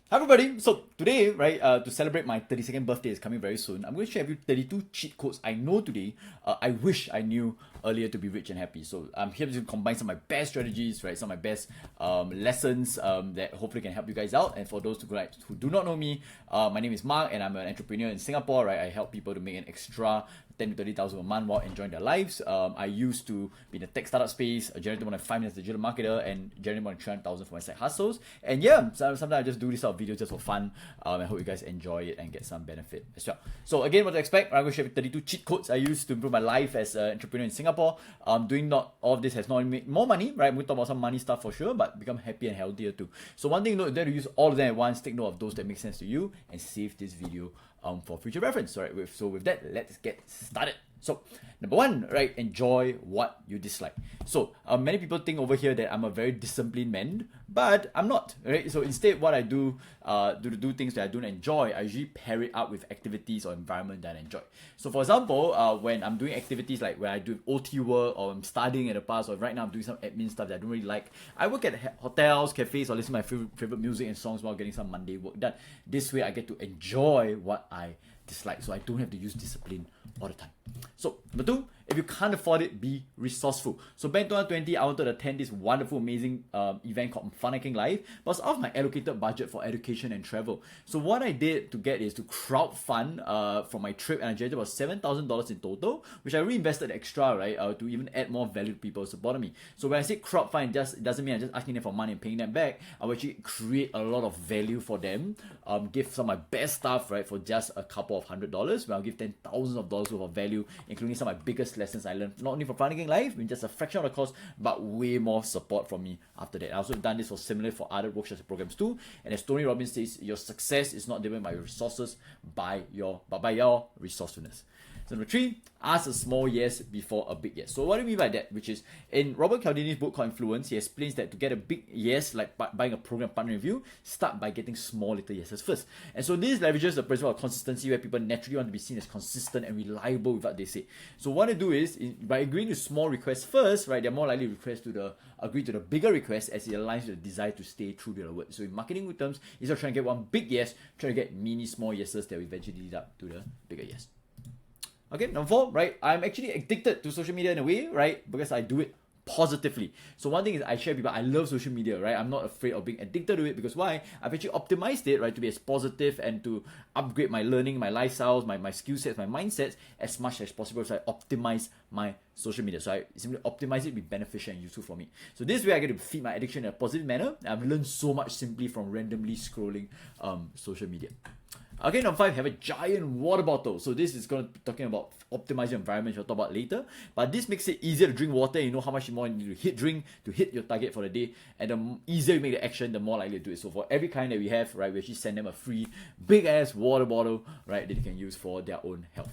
Hi everybody, so today, right, to celebrate my 32nd birthday is coming very soon. I'm going to share with you 32 cheat codes I know today. I wish I knew earlier to be rich and happy. So I'm here to combine some of my best strategies, right, some of my best lessons that hopefully can help you guys out. And for those who do not know me, my name is Mark and I'm an entrepreneur in Singapore, right? I help people to make an extra 10 to 30,000 a month while enjoying their lives. I used to be in the tech startup space, generating more than 5 minutes as a digital marketer, and generating more than 300,000 for my side hustles. And yeah, sometimes I just do this sort of videos just for fun. I hope you guys enjoy it and get some benefit as well. So again, what to expect? I'm going to share 32 cheat codes I use to improve my life as an entrepreneur in Singapore. Doing not all of this has not only made more money, right? We'll talk about some money stuff for sure, but become happy and healthier too. So one thing, you don't use all of them at once. Take note of those that make sense to you and save this video for future reference. All right. So with that, let's get started. So number one, right, enjoy what you dislike. So many people think over here that I'm a very disciplined man, but I'm not, right? So instead, what I do to do things that I don't enjoy, I usually pair it up with activities or environment that I enjoy. So for example, when I'm doing activities like when I do OT work or I'm studying at the past, or right now I'm doing some admin stuff that I don't really like, I work at hotels, cafes, or listen to my favorite music and songs while getting some Monday work done. This way I get to enjoy what I dislike, so I don't have to use discipline all the time. So number two, if you can't afford it, be resourceful. So back in 2020, I wanted to attend this wonderful, amazing event called Fun Hacking Live, but it's off my allocated budget for education and travel. So what I did to get is to crowdfund for my trip, and I generated about $7,000 in total, which I reinvested extra, right, to even add more value to people who supported me. So when I say crowdfund, it doesn't mean I'm just asking them for money and paying them back. I will actually create a lot of value for them, give some of my best stuff, right, for just a couple of $100, where I'll give them thousands of dollars worth of value, including some of my biggest lessons I learned, not only from Fun Hacking Live, in just a fraction of the cost, but way more support from me after that. I also done this for other workshops and programs too. And as Tony Robbins says, your success is not driven by your resources, but by your resourcefulness. So number three, ask a small yes before a big yes. So what do you mean by that? Which is, in Robert Cialdini's book called Influence, he explains that to get a big yes, like buying a program partner review, start by getting small little yeses first. And so this leverages the principle of consistency, where people naturally want to be seen as consistent and reliable with what they say. So what they do is, by agreeing to small requests first, right, they're more likely to agree to the bigger request, as it aligns with the desire to stay true to their word. So in marketing terms, instead of trying to get one big yes, try to get mini small yeses that will eventually lead up to the bigger yes. Okay, number four, right? I'm actually addicted to social media in a way, right? Because I do it positively. So one thing is, I share with people, I love social media, right? I'm not afraid of being addicted to it, because why? I've actually optimized it, right, to be as positive and to upgrade my learning, my lifestyles, my skill sets, my mindsets as much as possible. So I optimize my social media. So I simply optimize it to be beneficial and useful for me. So this way I get to feed my addiction in a positive manner. I've learned so much simply from randomly scrolling social media. Okay, number five, have a giant water bottle. So this is going to be talking about optimizing your environment, which I'll talk about later. But this makes it easier to drink water. You know how much more you need to drink to hit your target for the day. And the easier you make the action, the more likely to do it. So for every client that we have, right, we actually send them a free big ass water bottle, right, that they can use for their own health.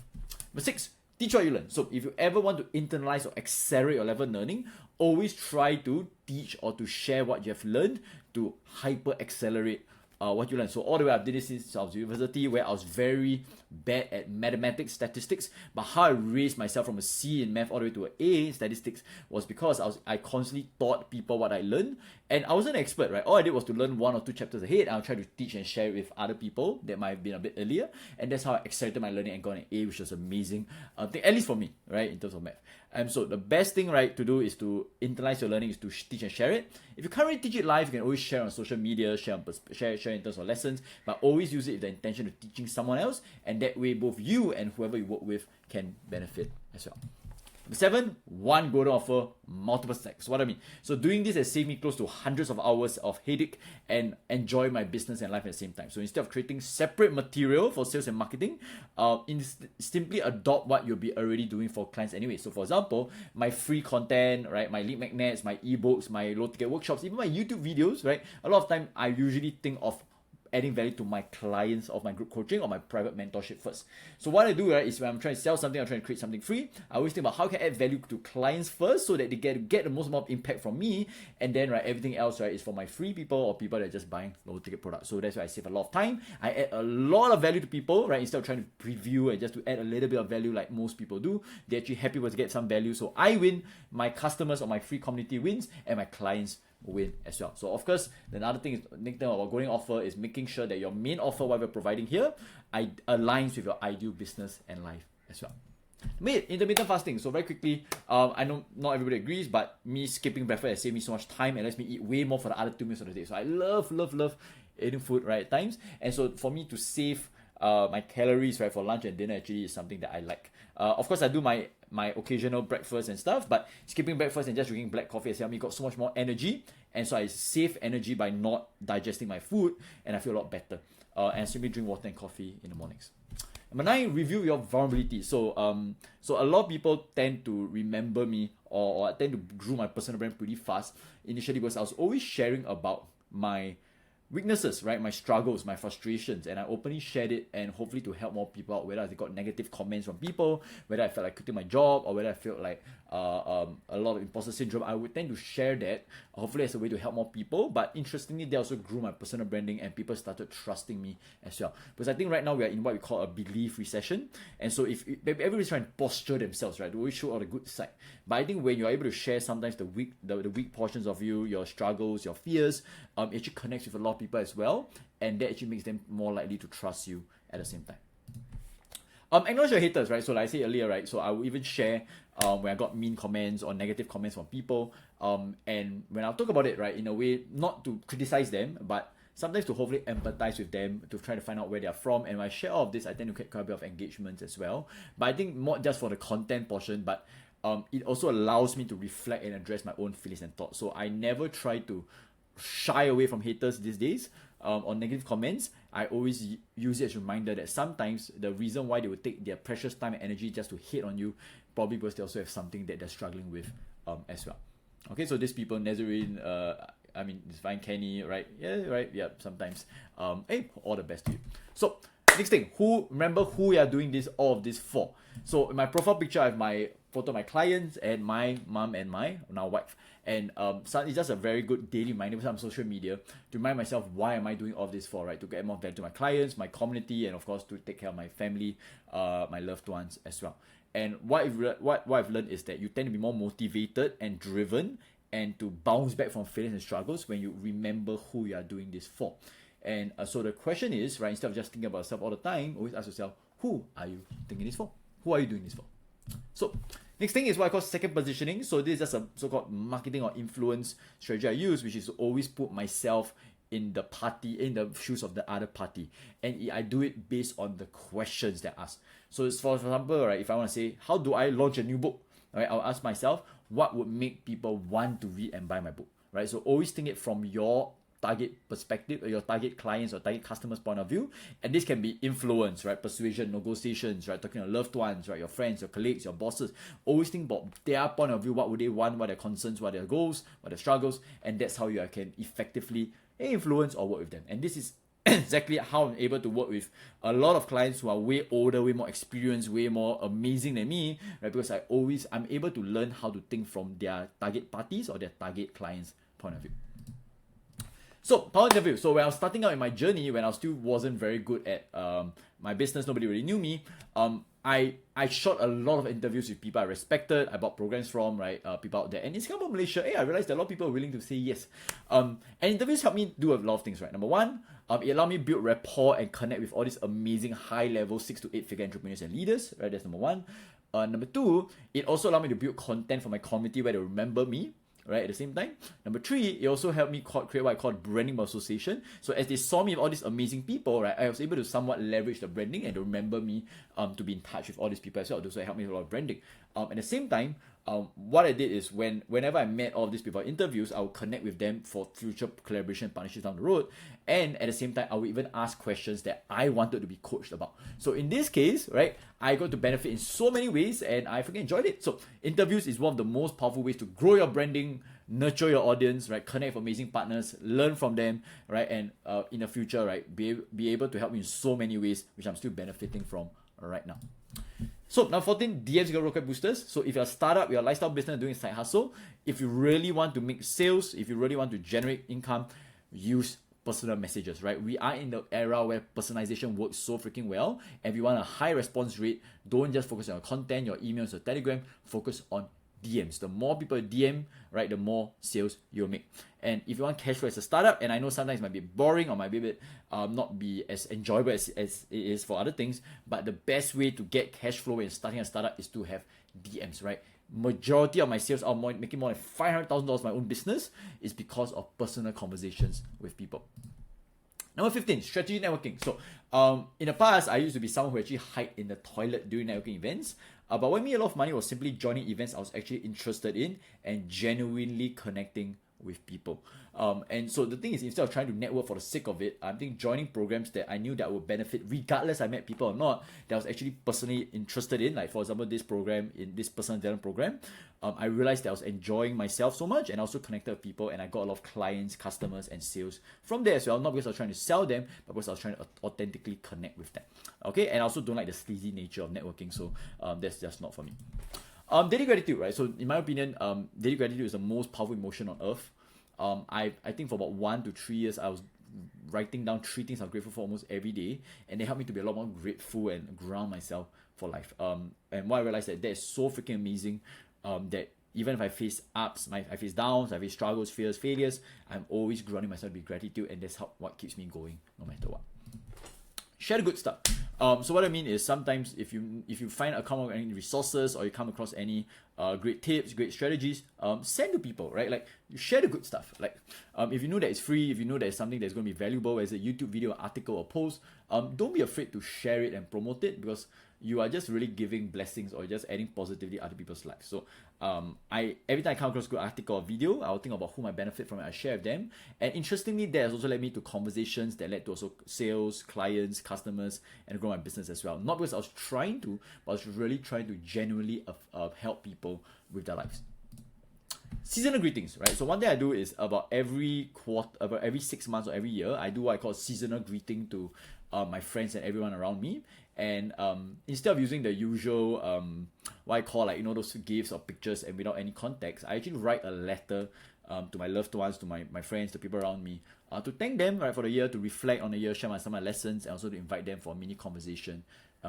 Number six, teach what you learn. So if you ever want to internalize or accelerate your level of learning, always try to teach or to share what you have learned to hyper accelerate what you learn. So all the way I did this since I was university, where I was very bad at mathematics, statistics, but how I raised myself from a C in math all the way to an A in statistics was because I constantly taught people what I learned, and I wasn't an expert, right? All I did was to learn 1 or 2 chapters ahead, and I'll try to teach and share it with other people that might have been a bit earlier, and that's how I accelerated my learning and got an A, which was amazing thing, at least for me, right, in terms of math. And so the best thing, right, to do is to internalize your learning, is to teach and share it. If you can't really teach it live, you can always share on social media, share in terms of lessons, but always use it with the intention of teaching someone else, and that way both you and whoever you work with can benefit as well. Number seven, one golden offer, multiple stacks. What I mean? So doing this has saved me close to hundreds of hours of headache and enjoy my business and life at the same time. So instead of creating separate material for sales and marketing, simply adopt what you'll be already doing for clients anyway. So for example, my free content, right, my lead magnets, my ebooks, my low ticket workshops, even my YouTube videos, right, a lot of time I usually think of adding value to my clients of my group coaching or my private mentorship first. So what I do, right, is when I'm trying to sell something, I'm trying to create something free, I always think about how can I add value to clients first so that they get the most amount of impact from me, and then, right, everything else, right, is for my free people or people that are just buying low ticket products. So that's why I save a lot of time. I add a lot of value to people, right, instead of trying to preview and just to add a little bit of value like most people do. They're actually happy to get some value. So I win, my customers or my free community wins, and my clients win as well. So of course, the another thing is, next thing about going offer is making sure that your main offer, what we're providing here, aligns with your ideal business and life as well. Intermittent fasting. So very quickly, I know not everybody agrees, but me skipping breakfast has saved me so much time and lets me eat way more for the other 2 meals of the day. So I love eating food right at times. And so for me to save my calories right for lunch and dinner actually is something that I like. Of course, I do my occasional breakfast and stuff, but skipping breakfast and just drinking black coffee has helped me got so much more energy, and so I save energy by not digesting my food, and I feel a lot better. And simply drink water and coffee in the mornings. Number 9, review your vulnerability. So a lot of people tend to remember me or tend to grow my personal brand pretty fast initially because I was always sharing about my weaknesses, right? My struggles, my frustrations, and I openly shared it, and hopefully to help more people out, whether I got negative comments from people, whether I felt like quitting my job, or whether I felt like a lot of imposter syndrome. I would tend to share that, hopefully as a way to help more people. But interestingly, they also grew my personal branding, and people started trusting me as well. Because I think right now we are in what we call a belief recession, and so if everybody's trying to posture themselves, right, they always show all the good side. But I think when you're able to share sometimes the weak portions of you, your struggles, your fears, it actually connects with a lot of people as well, and that actually makes them more likely to trust you at the same time. Acknowledge your haters, right? So like I said earlier, right? So I will even share when I got mean comments or negative comments from people. And when I'll talk about it, right, in a way, not to criticize them, but sometimes to hopefully empathize with them, to try to find out where they're from. And when I share all of this, I tend to get quite a bit of engagement as well. But I think not just for the content portion, but it also allows me to reflect and address my own feelings and thoughts. So I never try to shy away from haters these days or negative comments. I always use it as a reminder that sometimes the reason why they would take their precious time and energy just to hate on you, probably because they also have something that they're struggling with as well. Okay, so these people, Nazarene, it's fine, Kenny, right? Yeah, right, yeah, sometimes. Hey, all the best to you. So, next thing, remember who you are doing all of this for. So, in my profile picture, I have my photo of my clients and my mom and my now wife. And so it's just a very good daily reminder on social media to remind myself, why am I doing all of this for, right? To get more value to my clients, my community, and of course to take care of my family, my loved ones as well. And what I've learned is that you tend to be more motivated and driven and to bounce back from failures and struggles when you remember who you are doing this for. And so the question is, right, instead of just thinking about yourself all the time, always ask yourself, who are you thinking this for? Who are you doing this for? So next thing is what I call second positioning. So this is just a so-called marketing or influence strategy I use, which is to always put myself in the shoes of the other party. And I do it based on the questions that I ask. So it's for example, right, if I want to say, how do I launch a new book? Right, I'll ask myself, what would make people want to read and buy my book? Right, so always think it from your target perspective, or your target clients or target customers' point of view. And this can be influence, right? Persuasion, negotiations, right? Talking to loved ones, right? Your friends, your colleagues, your bosses. Always think about their point of view. What would they want? What are their concerns? What are their goals? What are their struggles? And that's how you can effectively influence or work with them. And this is exactly how I'm able to work with a lot of clients who are way older, way more experienced, way more amazing than me, right? Because I'm able to learn how to think from their target parties or their target clients' point of view. So, power interview. So when I was starting out in my journey, when I still wasn't very good at my business, nobody really knew me, I shot a lot of interviews with people I respected, I bought programs from, right, people out there. And in Singapore, Malaysia, I realized that a lot of people are willing to say yes. And interviews helped me do a lot of things, right? Number one, it allowed me to build rapport and connect with all these amazing high-level 6 to 8 figure entrepreneurs and leaders, right? That's number one. Number two, it also allowed me to build content for my community where they remember me, right, at the same time. Number three, it also helped me create what I call branding by association. So as they saw me with all these amazing people, right, I was able to somewhat leverage the branding and to remember me to be in touch with all these people as well. So it helped me with a lot of branding. At the same time, what I did is whenever I met all of these people in interviews, I would connect with them for future collaboration partnerships down the road. And at the same time, I would even ask questions that I wanted to be coached about. So in this case, right, I got to benefit in so many ways and I freaking enjoyed it. So interviews is one of the most powerful ways to grow your branding, nurture your audience, right, connect with amazing partners, learn from them, right, and in the future, right, be able to help me in so many ways, which I'm still benefiting from right now. So now 14, DMs your rocket boosters. So if you're a startup, you're a lifestyle business doing side hustle, if you really want to make sales, if you really want to generate income, use personal messages, right? We are in the era where personalization works so freaking well. And if you want a high response rate, don't just focus on your content, your emails, your Telegram, focus on DMs. The more people DM, right, the more sales you'll make. And if you want cash flow as a startup, and I know sometimes it might be boring or might be a bit not be as enjoyable as it is for other things, but the best way to get cash flow when starting a startup is to have DMs, right? Majority of my sales are making more than $500,000 my own business is because of personal conversations with people. Number 15, strategy networking. So in the past, I used to be someone who actually hide in the toilet during networking events. But what made me a lot of money was simply joining events I was actually interested in and genuinely connecting with people. And so the thing is, instead of trying to network for the sake of it, I think joining programs that I knew that would benefit regardless I met people or not, that I was actually personally interested in, like for example, this program, in this personal development program, I realized that I was enjoying myself so much and also connected with people, and I got a lot of clients, customers, and sales from there as well. Not because I was trying to sell them, but because I was trying to authentically connect with them. Okay, and I also don't like the sleazy nature of networking, so that's just not for me. Daily gratitude, right? So in my opinion, daily gratitude is the most powerful emotion on earth. I think for about 1 to 3 years, I was writing down 3 things I'm grateful for almost every day, and they helped me to be a lot more grateful and ground myself for life. And what I realized that is so freaking amazing, that even if I face ups, I face downs, I face struggles, fears, failures, I'm always grounding myself with gratitude, and that's what keeps me going no matter what. Share the good stuff. So what I mean is sometimes if you find any resources or you come across any great tips, great strategies, send to people, right? Like you share the good stuff. Like if you know that it's free, if you know that it's something that's going to be valuable, as a YouTube video, article, or post, don't be afraid to share it and promote it, because you are just really giving blessings or just adding positivity to other people's lives. So every time I come across a good article or video, I'll think about who might benefit from it, I share with them. And interestingly, that has also led me to conversations that led to also sales, clients, customers, and grow my business as well. Not because I was trying to, but I was really trying to genuinely help people with their lives. Seasonal greetings, right? So one thing I do is about every 6 months or every year, I do what I call seasonal greeting to my friends and everyone around me. And instead of using the usual what I call those gifts or pictures and without any context, I actually write a letter to my loved ones, to my friends, to people around me, to thank them, right, for the year, to reflect on the year, share some of my lessons, and also to invite them for a mini conversation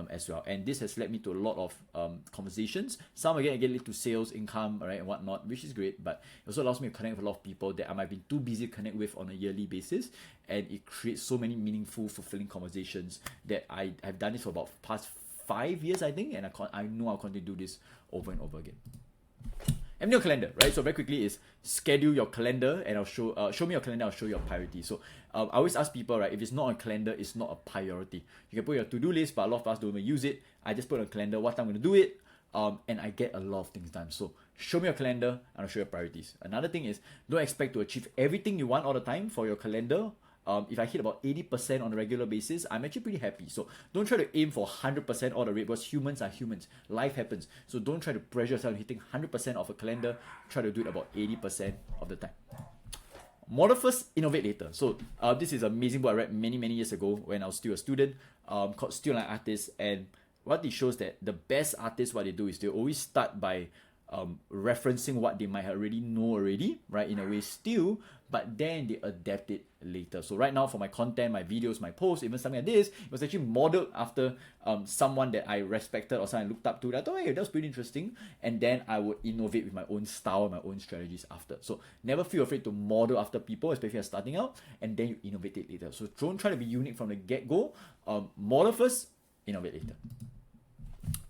as well. And this has led me to a lot of conversations. Some again lead to sales, income, right, and whatnot, which is great. But it also allows me to connect with a lot of people that I might be too busy to connect with on a yearly basis, and it creates so many meaningful, fulfilling conversations that I have done this for about past 5 years, I think, and I know I'll continue to do this over and over again. And your calendar, right? So very quickly is schedule your calendar, and I'll show me your calendar, I'll show you your priority. So I always ask people, right, if it's not on calendar, it's not a priority. You can put your to-do list, but a lot of us don't even use it. I just put on calendar what time I'm going to do it, and I get a lot of things done. So show me your calendar, and I'll show you your priorities. Another thing is, don't expect to achieve everything you want all the time for your calendar. If I hit about 80% on a regular basis, I'm actually pretty happy. So don't try to aim for 100% all the way, because humans are humans. Life happens. So don't try to pressure yourself hitting 100% of a calendar. Try to do it about 80% of the time. Model first, innovate later. So this is an amazing book I read many years ago when I was still a student, called Still an Artist. And what it shows that the best artists, what they do is they always start by referencing what they might already know already, right, in a way still, but then they adapt it later. So right now for my content, my videos, my posts, even something like this, it was actually modeled after someone that I respected or someone I looked up to. That I thought, hey, that was pretty interesting. And then I would innovate with my own style, my own strategies after. So never feel afraid to model after people, especially if you're starting out, and then you innovate it later. So don't try to be unique from the get-go. Model first, innovate later.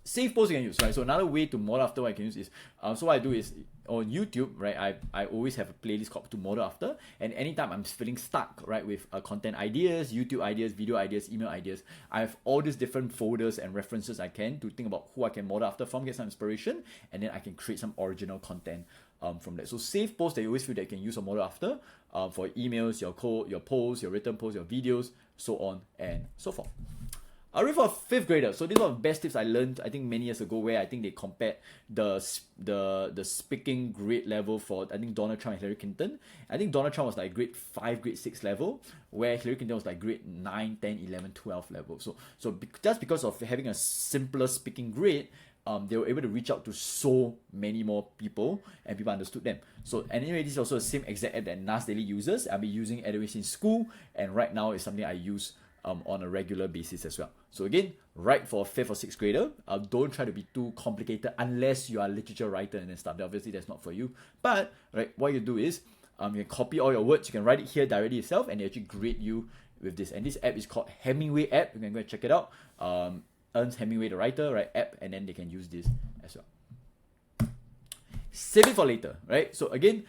Save posts you can use, right? So another way to model after what I can use is, so what I do is on YouTube, right, I always have a playlist called to model after, and anytime I'm feeling stuck, right, with content ideas, YouTube ideas, video ideas, email ideas, I have all these different folders and references I can to think about who I can model after from, get some inspiration, and then I can create some original content from that. So save posts that you always feel that you can use or model after for emails, your code, your posts, your written posts, your videos, so on and so forth. I'll read for a 5th grader. So these are the best tips I learned, I think, many years ago, where I think they compared the speaking grade level for, I think, Donald Trump and Hillary Clinton. I think Donald Trump was like grade 5, grade 6 level, where Hillary Clinton was like grade 9, 10, 11, 12 level. So just because of having a simpler speaking grade, they were able to reach out to so many more people, and people understood them. So anyway, this is also the same exact app that Nas Daily uses. I've been using it ever since school, and right now it's something I use on a regular basis as well. So again, write for a 5th or 6th grader. Don't try to be too complicated unless you are a literature writer and stuff. Obviously, that's not for you. But right, what you do is you can copy all your words. You can write it here directly yourself, and they actually grade you with this. And this app is called Hemingway app. You can go and check it out. Ernst Hemingway, the writer, right? App, and then they can use this as well. Save it for later, right? So again,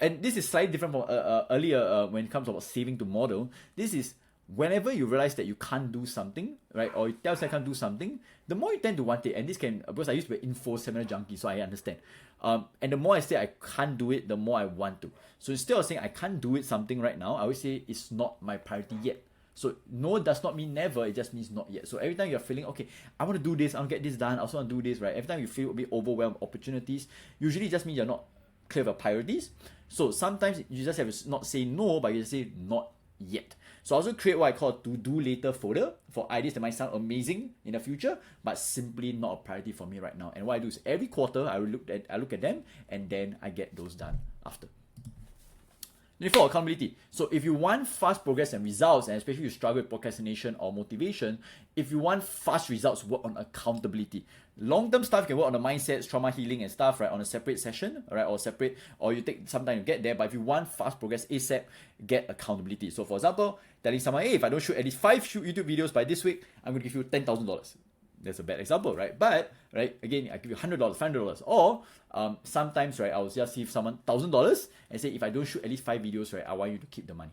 and this is slightly different from earlier when it comes about saving to model. This is whenever you realize that you can't do something, right, or you tell yourself you can't do something, the more you tend to want it. And this can, because I used to be an info seminar junkie, so I understand. And the more I say I can't do it, the more I want to. So instead of saying I can't do it something right now, I always say it's not my priority yet. So no does not mean never, it just means not yet. So every time you're feeling, okay, I want to do this, I want to get this done, I also want to do this, right? Every time you feel a bit overwhelmed with opportunities, usually it just means you're not clear of your priorities. So sometimes you just have to not say no, but you just say not yet. So I also create what I call a to-do later folder for ideas that might sound amazing in the future, but simply not a priority for me right now. And what I do is every quarter I look at them, and then I get those done after. Number 4, accountability. So if you want fast progress and results, and especially if you struggle with procrastination or motivation, if you want fast results, work on accountability. Long-term stuff, you can work on the mindsets, trauma healing and stuff, right, on a separate session, right, or you take some time to get there. But if you want fast progress ASAP, get accountability. So for example, telling someone, hey, if I don't shoot at least 5 YouTube videos by this week, I'm going to give you $10,000. That's a bad example, right? But, right, again, I give you $100, $500. Or sometimes, right, I'll just give someone $1,000 and say, if I don't shoot at least 5 videos, right, I want you to keep the money.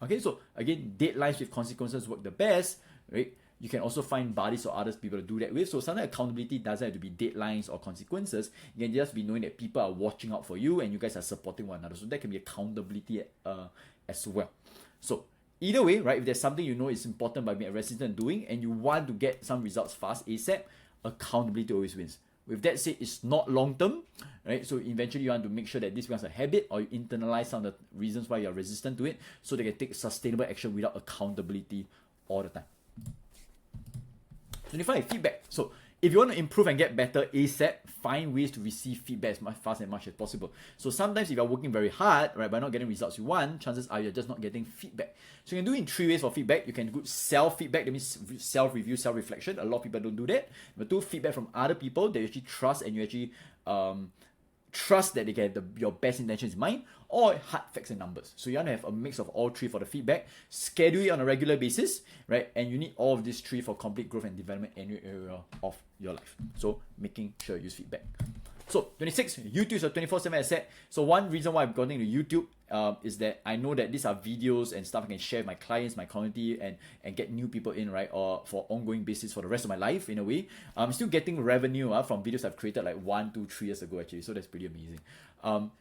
Okay, so again, deadlines with consequences work the best, right? You can also find buddies or others people to do that with. So sometimes accountability doesn't have to be deadlines or consequences. You can just be knowing that people are watching out for you and you guys are supporting one another. So that can be accountability as well. So either way, right, if there's something you know is important by being resistant doing and you want to get some results fast ASAP, accountability always wins. With that said, it's not long term, right? So eventually you want to make sure that this becomes a habit, or you internalize some of the reasons why you're resistant to it, so they can take sustainable action without accountability all the time. 25, feedback. So if you want to improve and get better ASAP, find ways to receive feedback as fast and much as possible. So sometimes if you're working very hard, right, by not getting results you want, chances are you're just not getting feedback. So you can do it in 3 ways for feedback. You can do self-feedback, that means self-review, self-reflection. A lot of people don't do that. But do feedback from other people that you actually trust and you actually trust that they get your best intentions in mind, or hard facts and numbers. So you want to have a mix of all 3 for the feedback. Schedule it on a regular basis, right? And you need all of these 3 for complete growth and development in any area of your life. So making sure you use feedback. So 26, YouTube is a 24/7 asset. So one reason why I've gotten into YouTube is that I know that these are videos and stuff I can share with my clients, my community, and get new people in, right? Or for ongoing basis for the rest of my life in a way. I'm still getting revenue from videos I've created like 1, 2, 3 years ago actually. So that's pretty amazing.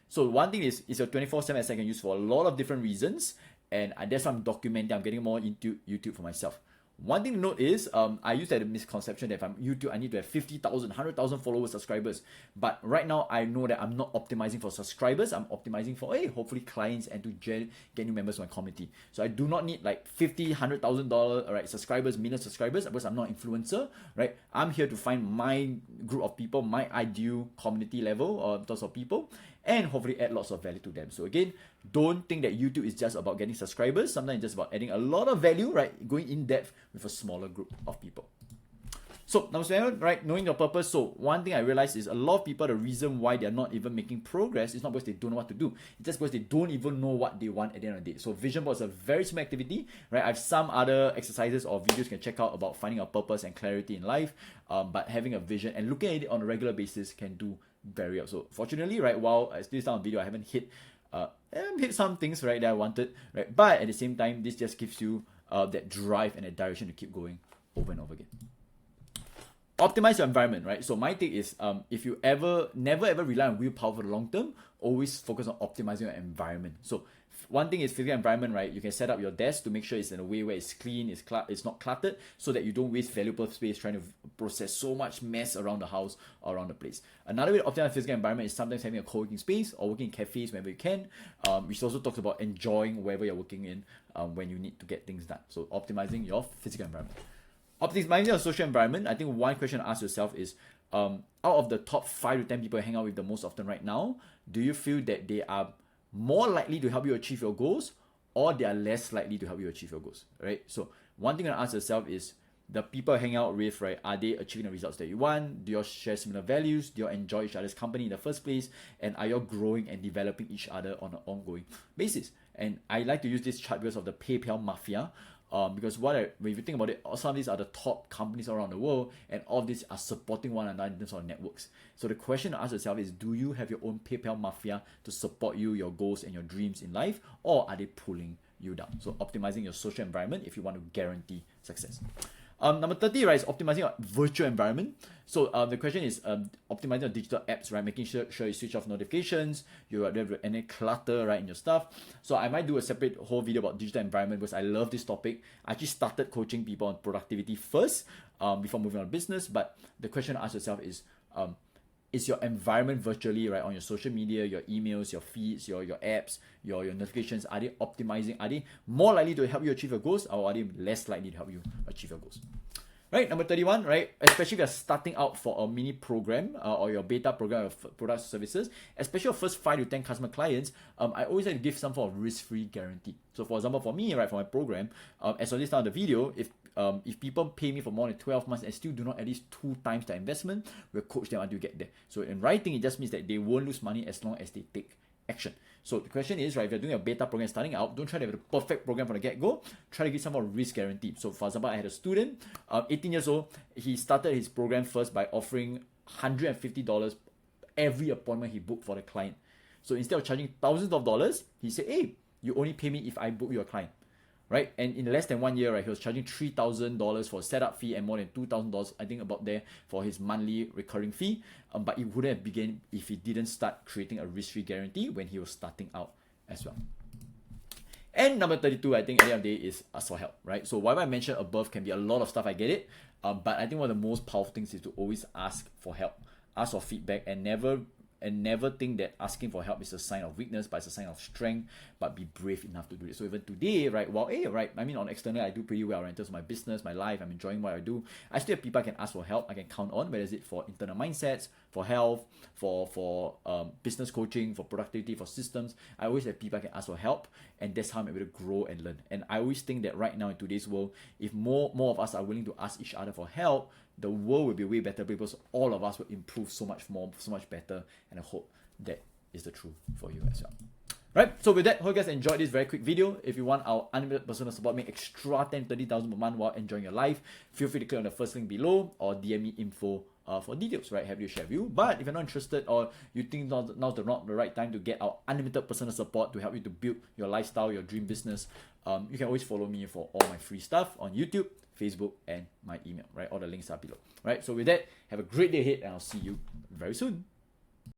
So one thing is it's a 24/7 asset I can use for a lot of different reasons. And that's why I'm documenting. I'm getting more into YouTube for myself. One thing to note is, I used to have a misconception that if I'm YouTube, I need to have 50,000, 100,000 followers, subscribers. But right now, I know that I'm not optimizing for subscribers. I'm optimizing for, hopefully clients and to get new members to my community. So I do not need like $50,000, $100,000, right, subscribers, million subscribers, because I'm not an influencer, right? I'm here to find my group of people, my ideal community level or those of people, and hopefully add lots of value to them. So again, don't think that YouTube is just about getting subscribers. Sometimes it's just about adding a lot of value, right? Going in depth with a smaller group of people. So number 7, right? Knowing your purpose. So one thing I realized is a lot of people, the reason why they're not even making progress is not because they don't know what to do. It's just because they don't even know what they want at the end of the day. So vision board is a very simple activity, right? I have some other exercises or videos you can check out about finding a purpose and clarity in life. But having a vision and looking at it on a regular basis can do very well. So fortunately, right, while I still on video, I haven't hit some things, right, that I wanted, right? But at the same time, this just gives you that drive and that direction to keep going over and over again. Optimize your environment, right? So my take is, if you never ever rely on willpower for the long term, always focus on optimizing your environment. So one thing is physical environment, right? You can set up your desk to make sure it's in a way where it's clean, it's not cluttered, so that you don't waste valuable space trying to process so much mess around the house or around the place. Another way to optimize physical environment is sometimes having a co-working space or working in cafes whenever you can, which also talks about enjoying wherever you're working in when you need to get things done. So optimizing your physical environment. Optimizing your social environment, I think one question to ask yourself is, out of the top 5 to 10 people you hang out with the most often right now, do you feel that they are more likely to help you achieve your goals, or they are less likely to help you achieve your goals, right? So one thing to ask yourself is, the people you hang out with, right, are they achieving the results that you want? Do you all share similar values? Do you all enjoy each other's company in the first place? And are you all growing and developing each other on an ongoing basis? And I like to use this chart because of the PayPal mafia. Because if you think about it, some of these are the top companies around the world, and all of these are supporting one another in terms of networks. So the question to ask yourself is, do you have your own PayPal mafia to support you, your goals, and your dreams in life, or are they pulling you down? So optimizing your social environment if you want to guarantee success. Number 30, right, is optimizing your virtual environment. So the question is optimizing your digital apps, right? Making sure you switch off notifications, you don't have any clutter, right, in your stuff. So I might do a separate whole video about digital environment because I love this topic. I actually started coaching people on productivity first before moving on to business. But the question to ask yourself is your environment virtually, right, on your social media, your emails, your feeds, your apps, your notifications, are they optimizing? Are they more likely to help you achieve your goals, or are they less likely to help you achieve your goals? Right, number 31, right, especially if you're starting out for a mini program or your beta program of products or services, especially your first 5 to 10 customer clients, I always like to give some form of risk-free guarantee. So for example, for me, right, for my program, as of this time of the video, if people pay me for more than 12 months and still do not at least 2 times the investment, we'll coach them until you get there. So in writing, it just means that they won't lose money as long as they take action. So the question is, right, if you're doing a beta program starting out, don't try to have the perfect program from the get-go. Try to give some of risk guarantee. So for example, I had a student, 18 years old. He started his program first by offering $150 every appointment he booked for the client. So instead of charging thousands of dollars, he said, hey, you only pay me if I book your client. Right, and in less than 1 year, right, he was charging $3,000 for a setup fee and more than $2,000, I think, about there for his monthly recurring fee. But it wouldn't have begun if he didn't start creating a risk-free guarantee when he was starting out as well. And number 32, I think at the end of the day, is ask for help, right? So whatever I mentioned above can be a lot of stuff, I get it. But I think one of the most powerful things is to always ask for help, ask for feedback, and never think that asking for help is a sign of weakness, but it's a sign of strength. But be brave enough to do it. So even today, right, I mean, on external, I do pretty well, right, in terms of my business, my life, I'm enjoying what I do. I still have people I can ask for help, I can count on, whether it's for internal mindsets, for health, for business coaching, for productivity, for systems. I always have people I can ask for help, and that's how I'm able to grow and learn. And I always think that right now in today's world, if more of us are willing to ask each other for help, the world will be way better because all of us will improve so much more, so much better. And I hope that is the truth for you as well. Right, so with that, hope you guys enjoyed this very quick video. If you want our unlimited personal support, make extra 30,000 per month while enjoying your life, feel free to click on the first link below or DM me info for details, right? Happy to share with you. But if you're not interested or you think now's not the right time to get our unlimited personal support to help you to build your lifestyle, your dream business, you can always follow me for all my free stuff on YouTube, Facebook, and my email, right? All the links are below, right? So with that, have a great day ahead, and I'll see you very soon.